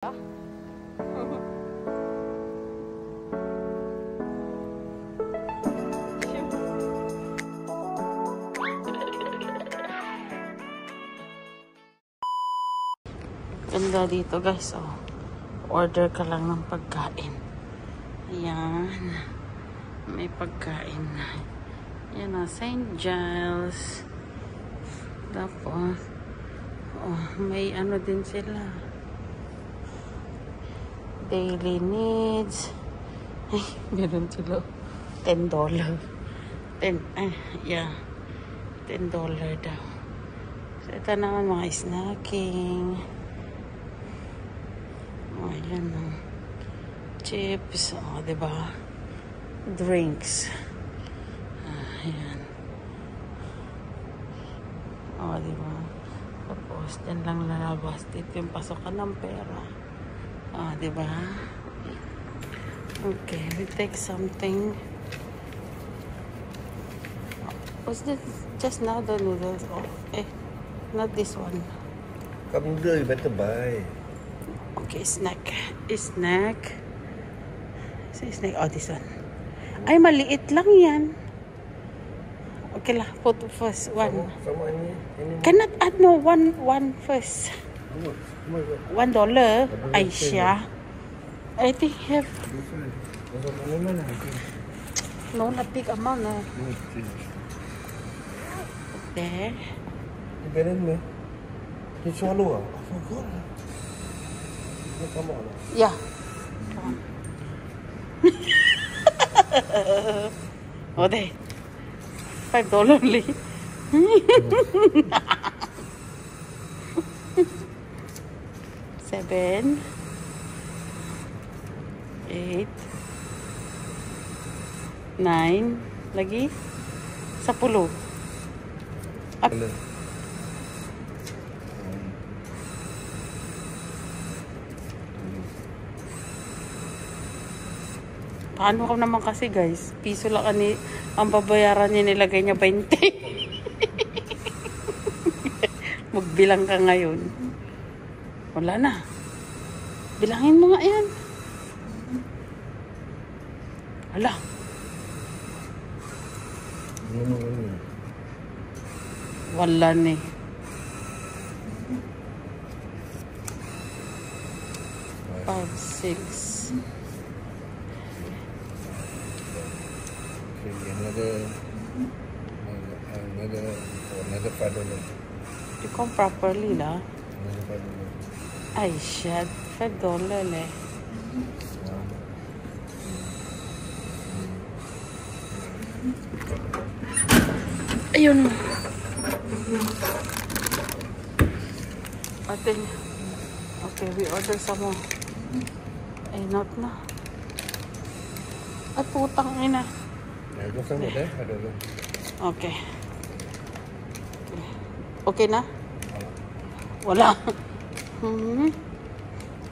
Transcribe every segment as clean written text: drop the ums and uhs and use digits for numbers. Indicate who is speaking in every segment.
Speaker 1: Ganda dito guys, oh. Order ka lang ng pagkain. Ayan. May pagkain. Ayan na, St. Giles. Tapos, oh, may ano din sila. Daily needs. Ay, meron sila. $10. Yeah. $10 daw. So, ito naman mga snacking. Oh, ayan o. Chips. O, oh, diba? Drinks. Ayan. O, oh, diba? Tapos, dyan lang lalabas. Dito yung pasokan ng pera. O, oh, diba? Okay, we take something. Was this just now the noodles? Oh, not this one.
Speaker 2: Cup noodle, you better buy.
Speaker 1: Okay, snack. Snack. Snack. Oh, this one. Ay, maliit lang yan. Okay lah, put first one.
Speaker 2: Sama ini.
Speaker 1: Cannot add no one first. $1. Aisha. I think have. No, not big amount. No. Okay.
Speaker 2: You better me. You swallow ah? I forgot. Come on.
Speaker 1: Yeah. Come on. Oh, there. $5 only. Seven. 8. 9. Lagi. 10. Up. Paano ka naman kasi guys? Piso lang ang babayaran niya, nilagay niya 20. Magbilang ka ngayon. Wala na. Bilangin mo nga yan. Hala. Wala na eh. 5, 6.
Speaker 2: Another $5.
Speaker 1: You come properly lah.
Speaker 2: Another $5.
Speaker 1: Ay, shit. $5 leh. Ayun. Ate. Okay, we order some more. Ay, not na. Ay, putang ina. Okay. Okay na? Wala.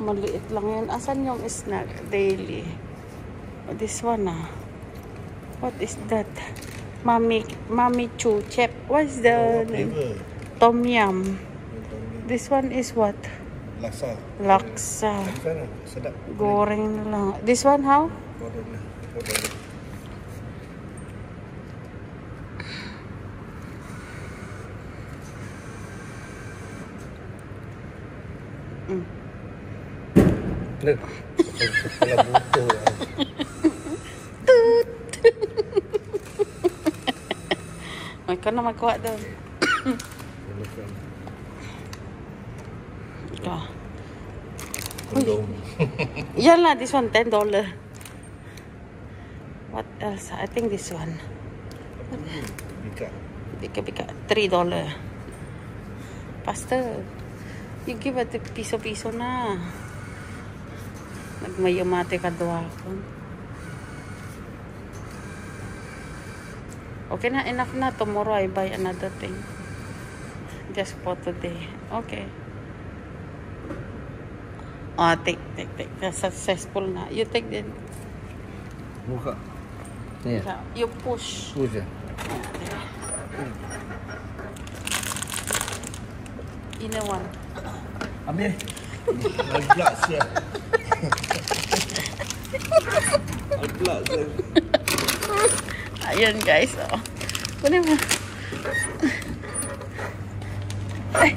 Speaker 1: Maliit lang yan. Asan yung snack? Daily. Oh, this one ah. What is that? Mami Chu Chep. What is the name? Tom Yum. This one is what?
Speaker 2: Laksa.
Speaker 1: Laksa.
Speaker 2: Sedap.
Speaker 1: Goreng na lang. This one how?
Speaker 2: $4. Look. Kepala butuh lah.
Speaker 1: Tut. Ikaw na magkuha doon. Ito. Yan lah, this one $10. What else? I think this one. Bika. $3. Faster. You give it piso-piso na. Nagmayamate ka doon ako. Okay na, enough na. Tomorrow I buy another thing. Just for today. Okay. Oh, take. That's successful na. You take then.
Speaker 2: Buka. Yeah.
Speaker 1: You push.
Speaker 2: Push ya.
Speaker 1: Inawan.
Speaker 2: Ambil. Agak siap. Agak siap.
Speaker 1: Ayan guys, oh. Kunin mo. Ay.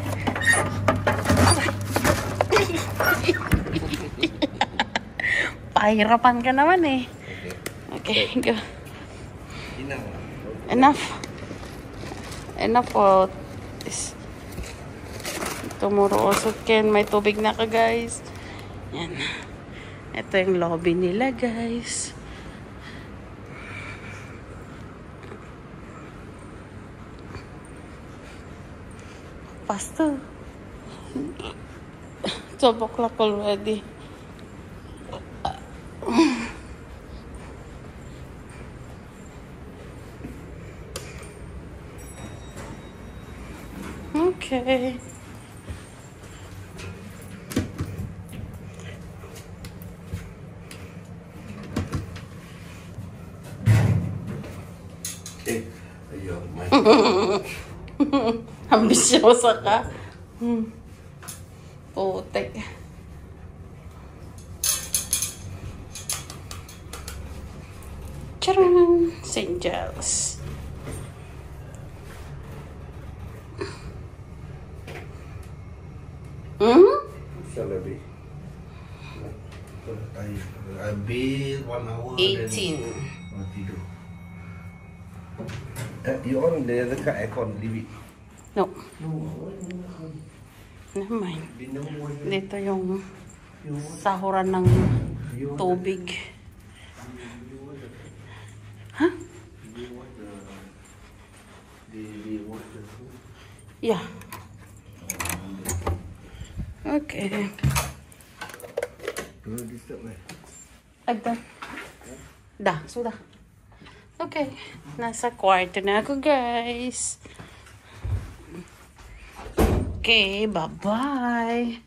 Speaker 1: Pahirapan ka naman eh. Okay, go. Enough. Enough for this. Tomorrow also can. May tubig na ka guys. Yan. Ito yung lobby nila guys. Faster. 12 o'clock already. Okay.
Speaker 2: Ayun, may.
Speaker 1: Ambisyosa ka. Putek. Charan! St. Giles.
Speaker 2: Shall I be? I be 1 hour.
Speaker 1: 18.
Speaker 2: Then tidur. You on the dekat aircon, leave it.
Speaker 1: No. Never mind. Dito yung sahuran ng tubig. Huh? Yeah. Okay. Agda. Dah, sudah. Okay. Nasa kwarto na ako, guys. Okay, bye-bye.